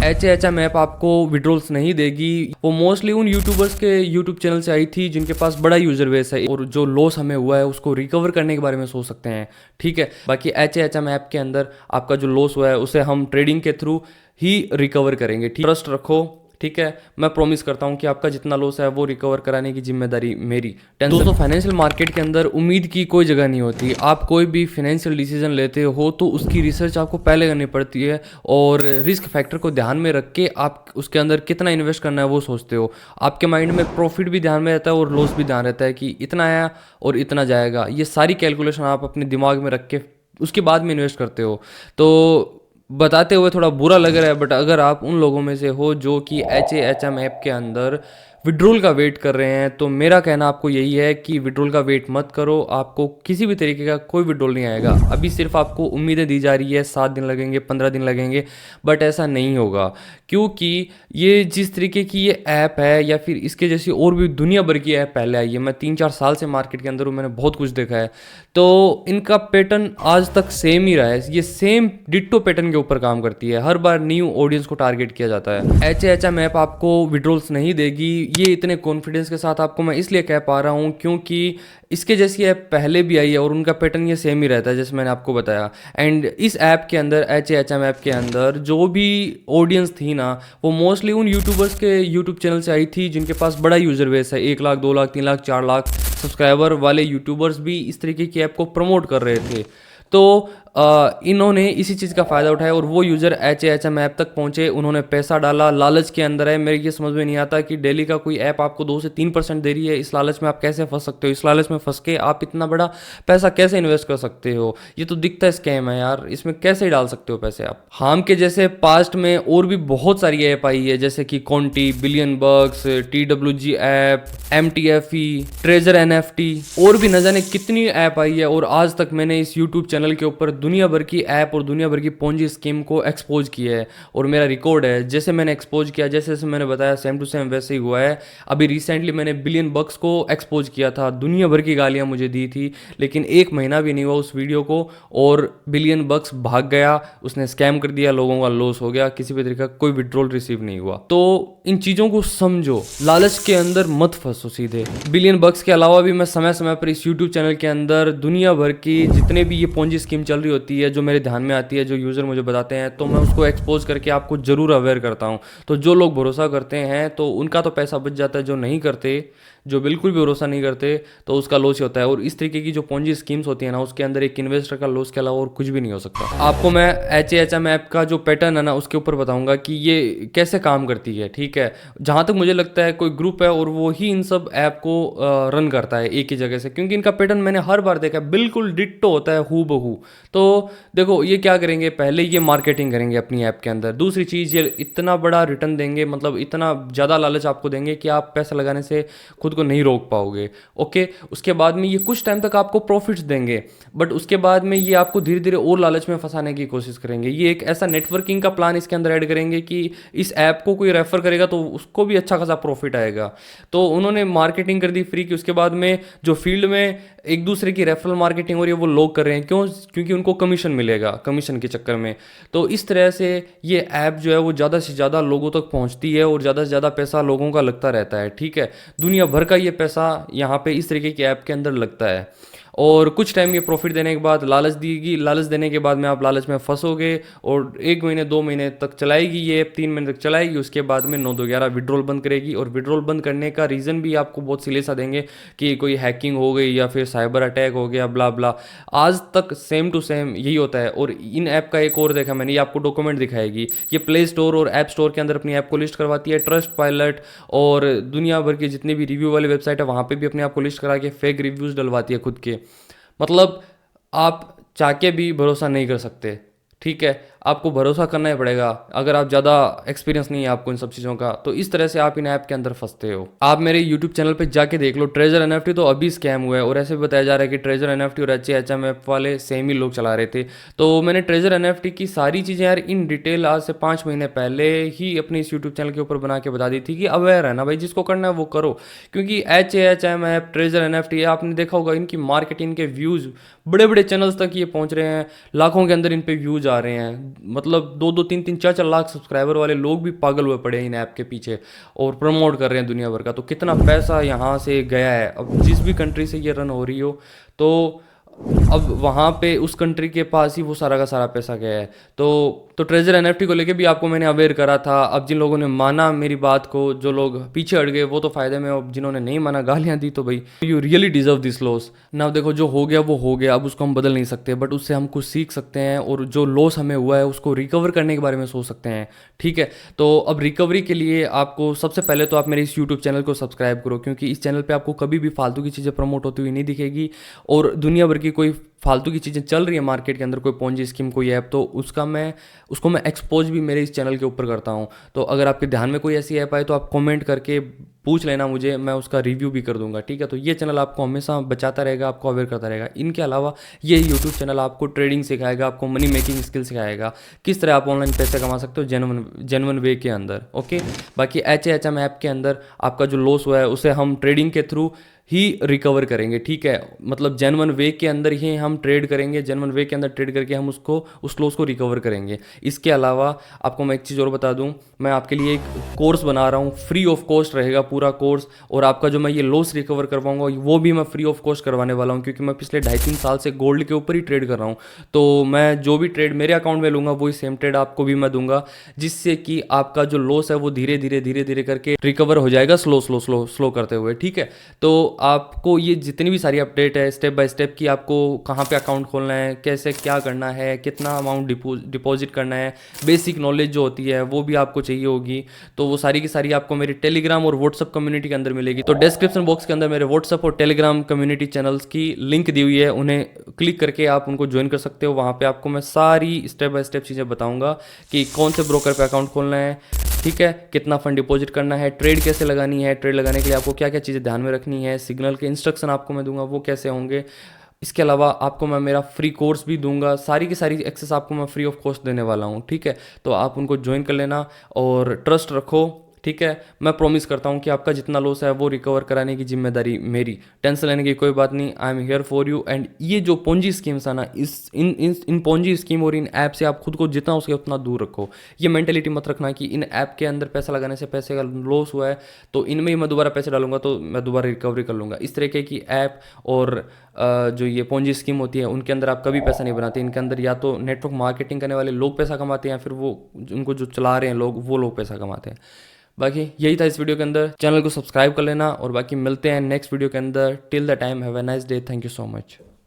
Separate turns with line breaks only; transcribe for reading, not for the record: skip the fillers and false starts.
HHM app आपको withdrawals नहीं देगी। वो मोस्टली उन यूट्यूबर्स के यूट्यूब चैनल से आई थी जिनके पास बड़ा यूजर बेस है और जो लॉस हमें हुआ है उसको रिकवर करने के बारे में सोच सकते हैं। ठीक है, बाकी HHM ऐप के अंदर आपका जो लॉस हुआ है उसे हम ट्रेडिंग के थ्रू ही रिकवर करेंगे। ठीक, ट्रस्ट रखो। ठीक है, मैं प्रॉमिस करता हूं कि आपका जितना लॉस है वो रिकवर कराने की जिम्मेदारी मेरी। दोस्तों, फाइनेंशियल मार्केट के अंदर उम्मीद की कोई जगह नहीं होती। आप कोई भी फाइनेंशियल डिसीजन लेते हो तो उसकी रिसर्च आपको पहले करनी पड़ती है और रिस्क फैक्टर को ध्यान में रख के आप उसके अंदर कितना इन्वेस्ट करना है वो सोचते हो। आपके माइंड में प्रॉफिट भी ध्यान में रहता है और लॉस भी ध्यान रहता है कि इतना आया और इतना जाएगा। ये सारी कैलकुलेशन आप अपने दिमाग में रख के उसके बाद में इन्वेस्ट करते हो। तो बताते हुए थोड़ा बुरा लग रहा है, बट अगर आप उन लोगों में से हो जो कि HAHM ऐप के अंदर विड्रॉल का वेट कर रहे हैं तो मेरा कहना आपको यही है कि विड्रॉल का वेट मत करो। आपको किसी भी तरीके का कोई विड्रॉल नहीं आएगा। अभी सिर्फ आपको उम्मीदें दी जा रही है 7 दिन लगेंगे, 15 दिन लगेंगे, बट ऐसा नहीं होगा क्योंकि ये जिस तरीके की ये ऐप है या फिर इसके जैसी और भी दुनिया भर की ऐप पहले आई है। मैं 3-4 साल से मार्केट के अंदर हूँ, मैंने बहुत कुछ देखा है। तो इनका पैटर्न आज तक सेम ही रहा है। ये सेम डिट्टो पैटर्न के ऊपर काम करती है। हर बार न्यू ऑडियंस को टारगेट किया जाता है। HHM ऐप आपको विड्रॉल्स नहीं देगी। ये इतने कॉन्फिडेंस के साथ आपको मैं इसलिए कह पा रहा हूँ क्योंकि इसके जैसी ऐप पहले भी आई है और उनका पैटर्न ये सेम ही रहता है जैसे मैंने आपको बताया। एंड इस ऐप के अंदर HHM ऐप के अंदर जो भी ऑडियंस थी ना, वो मोस्टली उन यूट्यूबर्स के यूट्यूब चैनल से आई थी जिनके पास बड़ा यूजर बेस है। 1 लाख, 2 लाख, 3 लाख, 4 लाख सब्सक्राइबर वाले यूट्यूबर्स भी इस तरीके की ऐप को प्रमोट कर रहे थे। तो इन्होंने इसी चीज़ का फ़ायदा उठाया और वो यूज़र HHM ऐप तक पहुंचे। उन्होंने पैसा डाला, लालच के अंदर है। मेरे ये समझ में नहीं आता कि डेली का कोई ऐप आपको 2 से 3% दे रही है। इस लालच में आप कैसे फंस सकते हो? इस लालच में फंस के आप इतना बड़ा पैसा कैसे इन्वेस्ट कर सकते हो? ये तो दिखता है स्कैम है यार। इसमें कैसे डाल सकते हो पैसे आप? हाम के जैसे पास्ट में और भी बहुत सारी ऐप आई है जैसे कि कॉन्टी, billion bugs, TWG app, MTFE, treasure NFT और भी न जाने कितनी ऐप आई है। और आज तक मैंने इस यूट्यूब चैनल के ऊपर दुनिया भर की ऐप और दुनिया भर की पोंजी स्कीम को एक्सपोज किया है और मेरा रिकॉर्ड है। जैसे मैंने एक्सपोज किया, जैसे जैसे मैंने बताया, सेम टू सेम वैसे ही हुआ है। अभी रिसेंटली मैंने बिलियन बग्स को एक्सपोज किया था। दुनिया भर की गालियां मुझे दी थी, लेकिन 1 महीना भी नहीं हुआ उस वीडियो को और बिलियन बग्स भाग गया। उसने स्कैम कर दिया, लोगों का लॉस हो गया, किसी भी तरीके का कोई विड्रॉल रिसीव नहीं हुआ। तो इन चीज़ों को समझो, लालच के अंदर मत फंसो सीधे। बिलियन बग्स के अलावा भी मैं समय समय पर इस यूट्यूब चैनल के अंदर दुनिया भर की जितने भी ये पोंजी स्कीम चल रही होती है जो मेरे ध्यान में आती है, जो यूज़र मुझे बताते हैं, तो मैं उसको एक्सपोज करके आपको ज़रूर अवेयर करता हूँ। तो जो लोग भरोसा करते हैं तो उनका तो पैसा बच जाता है, जो नहीं करते, जो बिल्कुल भी भरोसा नहीं करते, तो उसका लॉस ही होता है। और इस तरीके की जो पोंजी स्कीम्स होती है ना, उसके अंदर एक इन्वेस्टर का लॉस के अलावा और कुछ भी नहीं हो सकता। आपको मैं HHM ऐप का जो पैटर्न है ना उसके ऊपर बताऊंगा कि ये कैसे काम करती है। ठीक है, जहाँ तक मुझे लगता है कोई ग्रुप है और वो ही इन सब ऐप को रन करता है एक ही जगह से, क्योंकि इनका पैटर्न मैंने हर बार देखा है, बिल्कुल डिट्टो होता है, हू बहू। तो देखो ये क्या करेंगे, पहले ये मार्केटिंग करेंगे अपनी ऐप के अंदर। दूसरी चीज़, ये इतना बड़ा रिटर्न देंगे, मतलब इतना ज़्यादा लालच आपको देंगे कि आप पैसा लगाने से खुद को नहीं रोक पाओगे। ओके, उसके बाद में ये कुछ टाइम तक आपको प्रॉफिट्स देंगे, बट उसके बाद में ये आपको धीरे धीरे और लालच में फंसाने की कोशिश करेंगे। ये एक ऐसा नेटवर्किंग का प्लान इसके अंदर ऐड करेंगे कि इस ऐप को कोई रेफर करेगा तो उसको भी अच्छा खासा प्रॉफिट आएगा। तो उन्होंने मार्केटिंग कर दी फ्री की। उसके बाद में जो फील्ड में एक दूसरे की रेफरल मार्केटिंग हो रही है वो लोग कर रहे हैं। क्यों? क्योंकि उनको कमीशन मिलेगा, कमीशन के चक्कर में। तो इस तरह से ये ऐप जो है वो ज़्यादा से ज़्यादा लोगों तक पहुंचती है और ज़्यादा से ज़्यादा पैसा लोगों का लगता रहता है। ठीक है, दुनिया भर का ये पैसा यहाँ पे इस तरीके की ऐप के अंदर लगता है और कुछ टाइम ये प्रॉफिट देने के बाद लालच देगी। लालच देने के बाद में आप लालच में फंसोगे और 1 महीने 2 महीने तक चलाएगी ये ऐप, 3 महीने तक चलाएगी। उसके बाद में 9-2-11 विड्रॉल बंद करेगी। और विड्रॉल बंद करने का रीज़न भी आपको बहुत सिले सा देंगे कि कोई हैकिंग हो गई या फिर साइबर अटैक हो गया, ब्ला ब्ला। आज तक सेम टू सेम यही होता है। और इन ऐप का एक और देखा मैंने, ये आपको डॉक्यूमेंट दिखाएगी। ये प्ले स्टोर और ऐप स्टोर के अंदर अपनी ऐप को लिस्ट करवाती है। ट्रस्ट पायलट और दुनिया भर की जितनी भी रिव्यू वाली वेबसाइट है वहाँ पे भी अपने आप को लिस्ट करा के फेक रिव्यूज़ डलवाती है खुद के। मतलब आप चाह के भी भरोसा नहीं कर सकते। ठीक है, आपको भरोसा करना ही पड़ेगा अगर आप ज़्यादा एक्सपीरियंस नहीं है आपको इन सब चीज़ों का। तो इस तरह से आप इन ऐप के अंदर फंसते हो। आप मेरे यूट्यूब चैनल पे जाके देख लो, ट्रेजर NFT तो अभी स्कैम हुआ है और ऐसे भी बताया जा रहा है कि ट्रेजर NFT और HHM ऐप वाले सेम ही लोग चला रहे थे। तो मैंने ट्रेजर NFT की सारी चीज़ें यार इन डिटेल आज से 5 महीने पहले ही अपने इस यूट्यूब चैनल के ऊपर बना के बता दी थी कि अवेयर है ना भाई, जिसको करना है वो करो। क्योंकि HHM ऐप, ट्रेजर NFT आपने देखा होगा, इनकी मार्केटिंग के व्यूज़ बड़े बड़े चैनल्स तक ये पहुँच रहे हैं, लाखों के अंदर इन पे व्यूज़ आ रहे हैं। मतलब 2-2 3-3 4-4 लाख सब्सक्राइबर वाले लोग भी पागल हुए पड़े हैं इन ऐप के पीछे और प्रमोट कर रहे हैं दुनिया भर का। तो कितना पैसा यहाँ से गया है। अब जिस भी कंट्री से ये रन हो रही हो तो अब वहाँ पे उस कंट्री के पास ही वो सारा का सारा पैसा गया है। तो ट्रेजर एनएफटी को लेके भी आपको मैंने अवेयर करा था। अब जिन लोगों ने माना मेरी बात को, जो लोग पीछे हट गए वो तो फायदे में, अब जिन्होंने नहीं माना गालियाँ दी तो भाई you really deserve this loss. ना देखो जो हो गया वो हो गया, अब उसको हम बदल नहीं सकते, बट उससे हम कुछ सीख सकते हैं और जो लॉस हमें हुआ है उसको रिकवर करने के बारे में सोच सकते हैं। ठीक है, तो अब रिकवरी के लिए आपको सबसे पहले तो आप मेरे इस यूट्यूब चैनल को सब्सक्राइब करो, क्योंकि इस चैनल पर आपको कभी भी फालतू की चीज़ें प्रमोट होती हुई नहीं दिखेगी। और दुनिया भर की कोई फालतू की चीज़ें चल रही है मार्केट के अंदर, कोई पोंजी स्कीम कोई ऐप, तो उसको मैं एक्सपोज भी मेरे इस चैनल के ऊपर करता हूँ। तो अगर आपके ध्यान में कोई ऐसी ऐप आए तो आप कमेंट करके पूछ लेना मुझे, मैं उसका रिव्यू भी कर दूंगा। ठीक है, तो ये चैनल आपको हमेशा बचाता रहेगा, आपको अवेयर करता रहेगा। इनके अलावा ये यूट्यूब चैनल आपको ट्रेडिंग सिखाएगा, आपको मनी मेकिंग स्किल सिखाएगा, किस तरह आप ऑनलाइन पैसे कमा सकते हो जेन्युइन वे के अंदर। ओके, बाकी HHM ऐप के अंदर आपका जो लॉस हुआ है उसे हम ट्रेडिंग के थ्रू ही रिकवर करेंगे। ठीक है, मतलब जेन्युइन वे के अंदर ही हम ट्रेड करेंगे, जेन्युइन वे के अंदर ट्रेड करके हम उस लॉस को रिकवर करेंगे। इसके अलावा आपको मैं एक चीज़ और बता दूं, मैं आपके लिए एक कोर्स बना रहा हूं, फ्री ऑफ कॉस्ट रहेगा पूरा कोर्स, और आपका जो मैं ये लॉस रिकवर करवाऊंगा वो भी मैं फ्री ऑफ कॉस्ट करवाने वाला हूं, क्योंकि मैं पिछले 2.5-3 साल से गोल्ड के ऊपर ही ट्रेड कर रहा हूं। तो मैं जो भी ट्रेड मेरे अकाउंट में लूंगा वही सेम ट्रेड आपको भी मैं दूंगा, जिससे कि आपका जो लॉस है वो धीरे धीरे करके रिकवर हो जाएगा, स्लो करते हुए। ठीक है, तो आपको ये जितनी भी सारी अपडेट है स्टेप बाय स्टेप की, आपको कहाँ पे अकाउंट खोलना है, कैसे क्या करना है, कितना अमाउंट डिपॉजिट करना है, बेसिक नॉलेज जो होती है वो भी आपको चाहिए होगी, तो वो सारी की सारी आपको मेरी टेलीग्राम और व्हाट्सअप कम्युनिटी के अंदर मिलेगी। तो डिस्क्रिप्शन बॉक्स के अंदर मेरे व्हाट्सअप और टेलीग्राम कम्युनिटी चैनल्स की लिंक दी हुई है, उन्हें क्लिक करके आप उनको ज्वाइन कर सकते हो। वहाँ पर आपको मैं सारी स्टेप बाय स्टेप चीज़ें बताऊँगा कि कौन से ब्रोकर पर अकाउंट खोलना है, ठीक है, कितना फंड डिपॉजिट करना है, ट्रेड कैसे लगानी है, ट्रेड लगाने के लिए आपको क्या क्या चीज़ें ध्यान में रखनी है, सिग्नल के इंस्ट्रक्शन आपको मैं दूंगा वो कैसे होंगे। इसके अलावा आपको मैं मेरा फ्री कोर्स भी दूंगा, सारी की सारी एक्सेस आपको मैं फ्री ऑफ कॉस्ट देने वाला हूँ। ठीक है, तो आप उनको ज्वाइन कर लेना और ट्रस्ट रखो। ठीक है, मैं प्रॉमिस करता हूँ कि आपका जितना लॉस है वो रिकवर कराने की जिम्मेदारी मेरी, टेंशन लेने की कोई बात नहीं। I am here for you. And ये जो पोंजी स्कीम्स है ना, इन पोंजी स्कीम और इन ऐप से आप खुद को जितना हो सके उतना दूर रखो। ये मेंटेलिटी मत रखना कि इन ऐप के अंदर पैसा लगाने से पैसे का लॉस हुआ है तो इनमें ही मैं दोबारा पैसे डालूंगा तो मैं दोबारा रिकवरी कर लूँगा। इस तरीके की ऐप और जो ये पोंजी स्कीम होती है उनके अंदर आप कभी पैसा नहीं बनाते। इनके अंदर या तो नेटवर्क मार्केटिंग करने वाले लोग पैसा कमाते हैं या फिर वो उनको जो चला रहे हैं लोग, वो लोग पैसा कमाते हैं। बाकी यही था इस वीडियो के अंदर, चैनल को सब्सक्राइब कर लेना और बाकी मिलते हैं नेक्स्ट वीडियो के अंदर। Till the time have a nice day, thank you so much.